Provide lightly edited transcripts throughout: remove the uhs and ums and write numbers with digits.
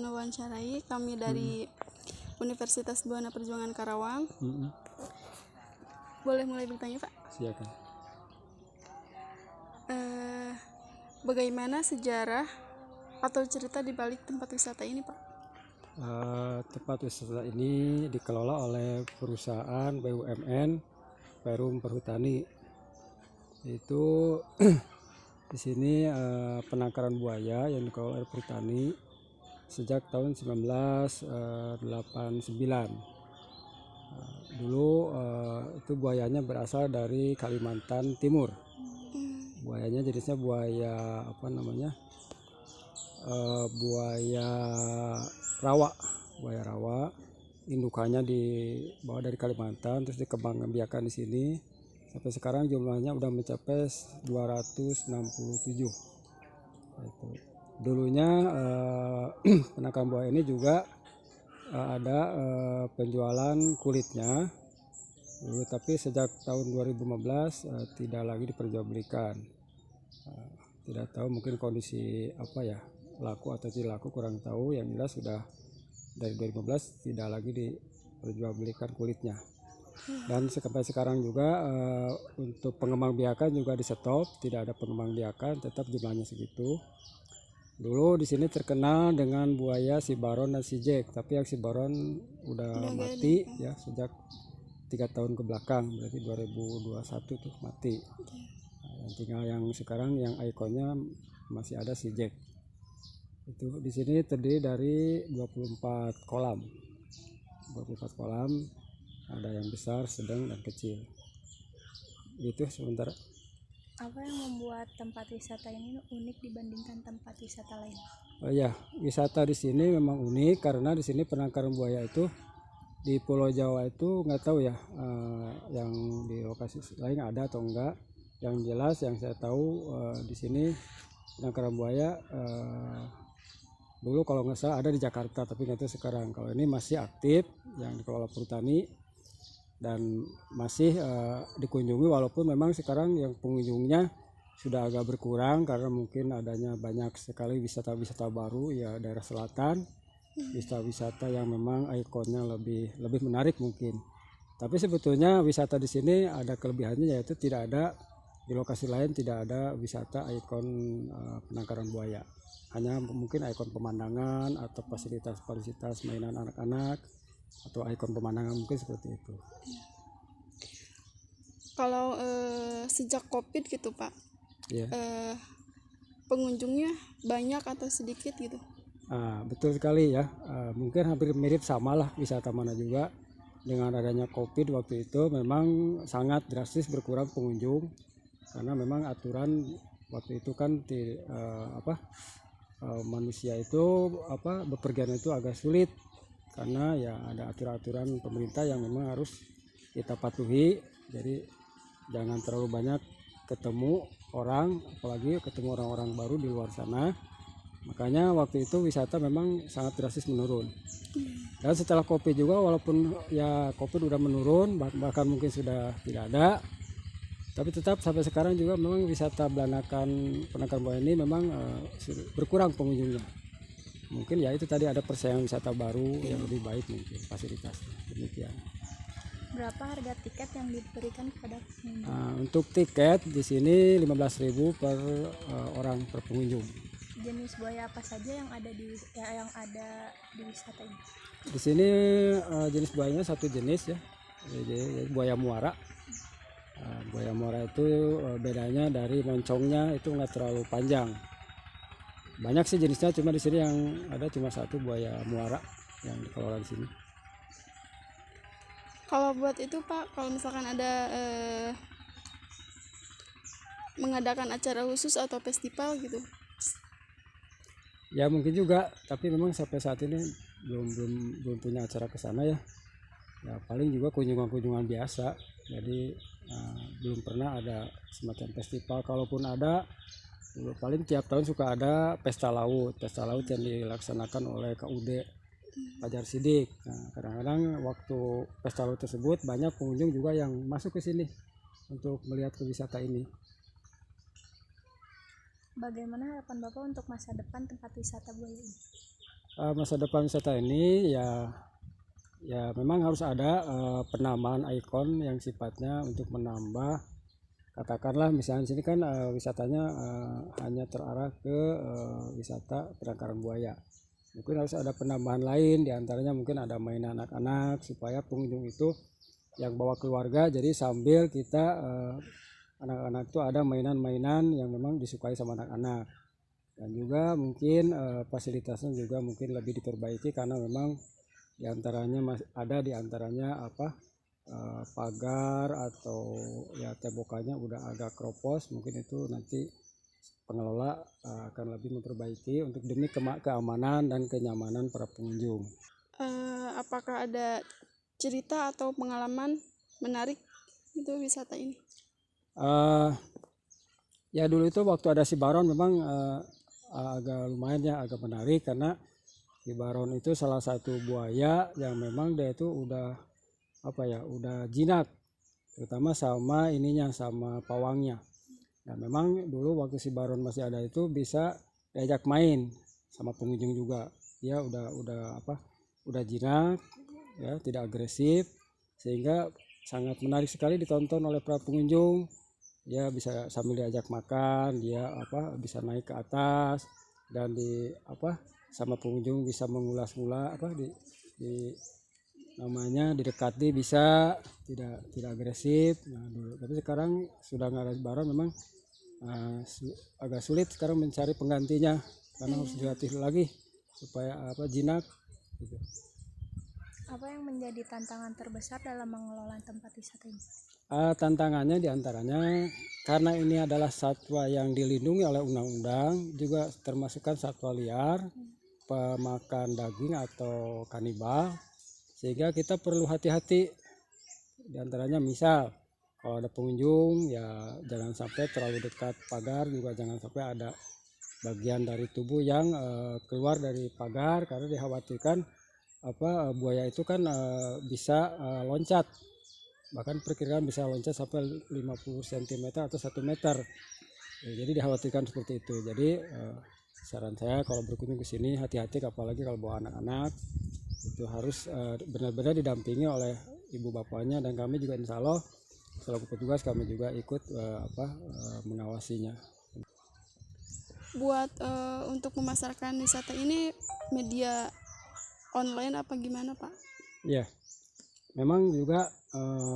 mewawancarai. Kami dari Universitas Buana Perjuangan Karawang. Boleh mulai bertanya, Pak? Silakan. Bagaimana sejarah atau cerita di balik tempat wisata ini, Pak? Tempat wisata ini dikelola oleh perusahaan BUMN Perum Perhutani. Itu di sini penangkaran buaya yang dikelola oleh perhutani sejak tahun 1989. Dulu itu buayanya berasal dari Kalimantan Timur. Buayanya jenisnya buaya buaya rawa. Indukannya dibawa dari Kalimantan terus dikembangbiakan di sini. Sampai sekarang jumlahnya udah mencapai 267. Itu. Dulunya penangkaran buaya ini juga ada penjualan kulitnya dulu, tapi sejak tahun 2015 tidak lagi diperjualbelikan. Tidak tahu mungkin kondisi laku atau tidak laku, kurang tahu. Yang jelas sudah dari 2015 tidak lagi diperjualbelikan kulitnya. Dan sampai sekarang juga untuk pengembangbiakan juga di stop, tidak ada pengembangbiakan, tetap jumlahnya segitu. Dulu di sini terkenal dengan buaya si Baron dan si Jack, tapi yang si Baron udah mati ya sejak 3 tahun ke belakang, berarti 2021 tuh mati. Tinggal yang sekarang yang ikonnya masih ada si Jack. Itu di sini terdiri dari 24 kolam. 24 kolam, ada yang besar, sedang, dan kecil. Itu sementara. Apa yang membuat tempat wisata ini unik dibandingkan tempat wisata lain? Oh ya, wisata di sini memang unik karena di sini penangkaran buaya itu di Pulau Jawa itu nggak tahu ya, yang di lokasi lain ada atau enggak. Yang jelas yang saya tahu di sini penangkaran buaya dulu kalau nggak salah ada di Jakarta, tapi nggak tahu sekarang. Kalau ini masih aktif yang dikelola perhutani dan masih dikunjungi, walaupun memang sekarang yang pengunjungnya sudah agak berkurang karena mungkin adanya banyak sekali wisata-wisata baru ya, daerah selatan, wisata yang memang ikonnya lebih menarik mungkin. Tapi sebetulnya wisata di sini ada kelebihannya, yaitu tidak ada di lokasi lain, tidak ada wisata ikon penangkaran buaya. Hanya mungkin ikon pemandangan atau fasilitas mainan anak-anak atau ikon pemandangan, mungkin seperti itu. Kalau sejak COVID gitu, Pak, pengunjungnya banyak atau sedikit gitu? Betul sekali ya, mungkin hampir mirip sama lah wisata mana juga. Dengan adanya COVID waktu itu memang sangat drastis berkurang pengunjung karena memang aturan waktu itu kan manusia itu bepergian itu agak sulit karena ya ada aturan-aturan pemerintah yang memang harus kita patuhi. Jadi jangan terlalu banyak ketemu orang, apalagi ketemu orang-orang baru di luar sana. Makanya waktu itu wisata memang sangat drastis menurun. Dan setelah COVID juga, walaupun ya COVID udah menurun, bahkan mungkin sudah tidak ada, tapi tetap sampai sekarang juga memang wisata penangkaran buaya ini memang berkurang pengunjungnya. Mungkin ya itu tadi ada persaingan wisata baru yang lebih baik, mungkin fasilitasnya demikian. Berapa harga tiket yang diberikan kepada pengunjung? Untuk tiket di sini 15.000 per orang per pengunjung. Jenis buaya apa saja yang ada di wisata ini? Di sini jenis buayanya satu jenis ya, jadi buaya muara. Buaya muara itu bedanya dari moncongnya itu nggak terlalu panjang. Banyak sih jenisnya, cuma di sini yang ada cuma satu buaya muara yang dikelola di sini. Kalau buat itu, Pak, kalau misalkan ada mengadakan acara khusus atau festival gitu? Ya mungkin juga, tapi memang sampai saat ini belum punya acara ke sana ya. Ya paling juga kunjungan biasa. Jadi belum pernah ada semacam festival. Kalaupun ada, paling tiap tahun suka ada pesta laut yang dilaksanakan oleh KUD Fajar Sidik. Nah, kadang-kadang waktu pesta laut tersebut banyak pengunjung juga yang masuk ke sini untuk melihat wisata ini. Bagaimana harapan Bapak untuk masa depan tempat wisata buaya ini? Masa depan wisata ini ya memang harus ada penambahan ikon yang sifatnya untuk menambah, katakanlah misalnya di sini kan wisatanya hanya terarah ke wisata penangkaran buaya. Mungkin harus ada penambahan lain, diantaranya mungkin ada mainan anak-anak supaya pengunjung itu yang bawa keluarga, jadi sambil kita anak-anak itu ada mainan-mainan yang memang disukai sama anak-anak. Dan juga mungkin fasilitasnya juga mungkin lebih diperbaiki karena memang diantaranya ada diantaranya pagar atau ya tembokannya udah agak keropos, mungkin itu nanti pengelola akan lebih memperbaiki untuk demi keamanan dan kenyamanan para pengunjung. Apakah ada cerita atau pengalaman menarik itu wisata ini? Ya dulu itu waktu ada si Baron memang agak lumayan ya, agak menarik karena si Baron itu salah satu buaya yang memang dia itu udah udah jinak, terutama sama ininya, sama pawangnya. Nah memang dulu waktu si Baron masih ada itu bisa diajak main sama pengunjung juga. Dia udah jinak ya, tidak agresif, sehingga sangat menarik sekali ditonton oleh para pengunjung. Dia bisa sambil diajak makan, dia bisa naik ke atas dan sama pengunjung bisa mengulas-ulas di namanya didekati, bisa tidak agresif. Nah dulu, tapi sekarang sudah nggak ada Baron, memang agak sulit sekarang mencari penggantinya karena harus dilatih lagi supaya jinak gitu. Apa yang menjadi tantangan terbesar dalam mengelola tempat wisata ini? Tantangannya diantaranya karena ini adalah satwa yang dilindungi oleh undang-undang, juga termasukkan satwa liar, pemakan daging atau kanibal, sehingga kita perlu hati-hati. Diantaranya misal kalau ada pengunjung ya jangan sampai terlalu dekat pagar, juga jangan sampai ada bagian dari tubuh yang keluar dari pagar karena dikhawatirkan buaya itu kan bisa loncat, bahkan perkiraan bisa loncat sampai 50 cm atau 1 meter. Jadi dikhawatirkan seperti itu. Jadi saran saya kalau berkunjung ke sini hati-hati, apalagi kalau bawa anak-anak, itu harus benar-benar didampingi oleh ibu bapaknya, dan kami juga insya Allah selaku petugas kami juga ikut mengawasinya. Buat untuk memasarkan wisata ini media online apa gimana Pak? Ya, memang juga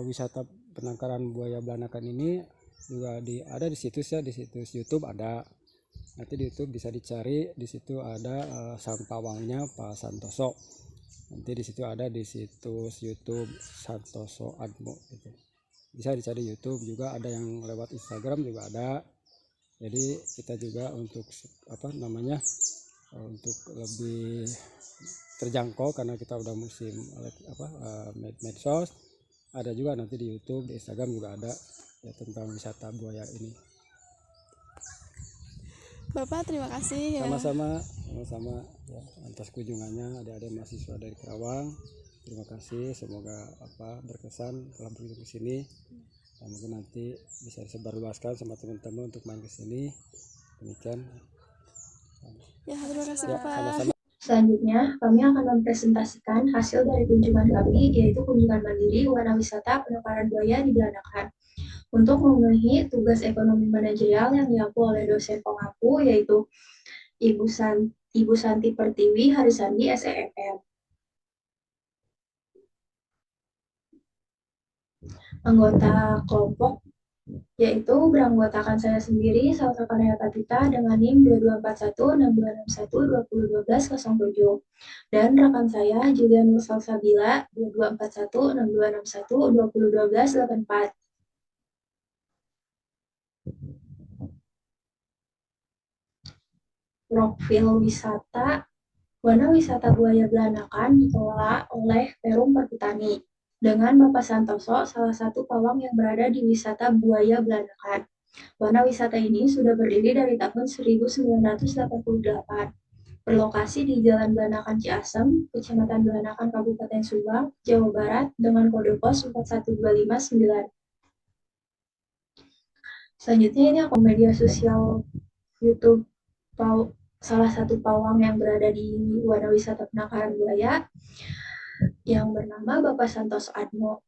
wisata penangkaran buaya belanakan ini juga ada di situs ya, di situs YouTube ada. Nanti di YouTube bisa dicari, di situ ada sang pawangnya Pak Santoso. Nanti di situ ada di situs YouTube Santoso Admo gitu. Bisa dicari YouTube, juga ada yang lewat Instagram juga ada. Jadi kita juga untuk untuk lebih terjangkau karena kita udah musim medsos, ada juga nanti di YouTube, di Instagram juga ada ya tentang wisata buaya ini. Bapak terima kasih ya. Sama-sama ya, atas kunjungannya adik-adik mahasiswa dari Karawang. Terima kasih, semoga berkesan dalam berkunjung ke sini. Dan mungkin nanti bisa disebarluaskan sama teman-teman untuk main ke sini. Demikian. Ya, terima kasih Ya, Bapak. sama-sama. Selanjutnya, kami akan mempresentasikan hasil dari kunjungan kami, yaitu kunjungan mandiri Wana Wisata Penangkaran Buaya di Belanakan. Untuk memenuhi tugas ekonomi manajerial yang diampu oleh dosen pengampu, yaitu Ibu Santi Pertiwi Harisandi, SEMM. Anggota kelompok yaitu beranggotakan saya sendiri, Salsa Kanayata Tita, dengan NIM 22416261201207, dan rekan saya Julian Salsabila 22416261201284. Profil wisata Wana Wisata Buaya Belanakan dikelola oleh Perum Perhutani dengan Bapak Santoso, salah satu pawang yang berada di Wisata Buaya Belanakan. Wana wisata ini sudah berdiri dari tahun 1988. Berlokasi di Jalan Belanakan Ciasem, Kecamatan Belanakan, Kabupaten Subang, Jawa Barat, dengan kode pos 41259. Selanjutnya ini akun media sosial YouTube salah satu pawang yang berada di Wana Wisata Penangkaran Buaya yang bernama Bapak Santoso Admo.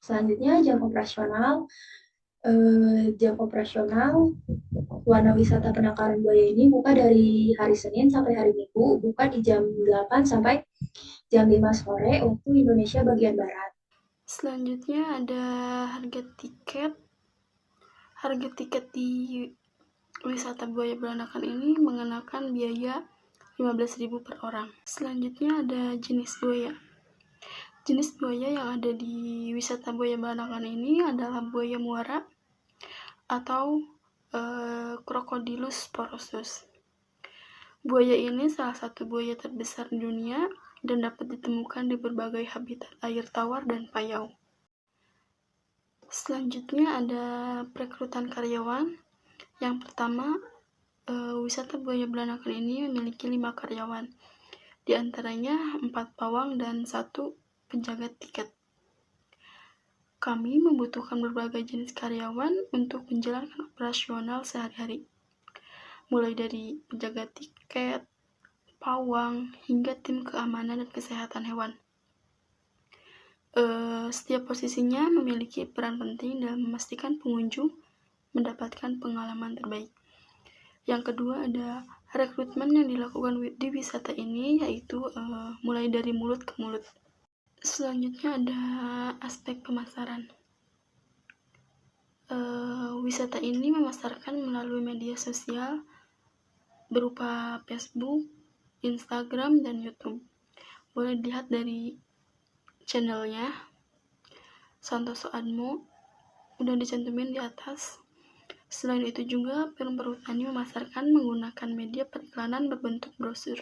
Selanjutnya jam operasional Wana Wisata Penangkaran Buaya ini buka dari hari Senin sampai hari Minggu, buka di jam 8 sampai jam 5 sore waktu Indonesia bagian Barat. Selanjutnya ada harga tiket. Harga tiket di wisata buaya Belanakan ini mengenakan biaya 15.000 per orang. Selanjutnya ada jenis buaya. Jenis buaya yang ada di wisata buaya Belanakan ini adalah buaya muara atau Crocodylus porosus. Buaya ini salah satu buaya terbesar di dunia dan dapat ditemukan di berbagai habitat air tawar dan payau. Selanjutnya ada perekrutan karyawan. Yang pertama, wisata buaya Belanakan ini memiliki 5 karyawan, di antaranya 4 pawang dan 1 penjaga tiket. Kami membutuhkan berbagai jenis karyawan untuk menjalankan operasional sehari-hari, mulai dari penjaga tiket, pawang, hingga tim keamanan dan kesehatan hewan. Setiap posisinya memiliki peran penting dalam memastikan pengunjung mendapatkan pengalaman terbaik. Yang kedua ada rekrutmen yang dilakukan di wisata ini, yaitu mulai dari mulut ke mulut. Selanjutnya ada aspek pemasaran. Wisata ini memasarkan melalui media sosial berupa Facebook, Instagram, dan YouTube. Boleh dilihat dari channelnya Santoso Admo, udah dicantumin di atas. Selain itu juga Perum Perhutani memasarkan menggunakan media periklanan berbentuk brosur.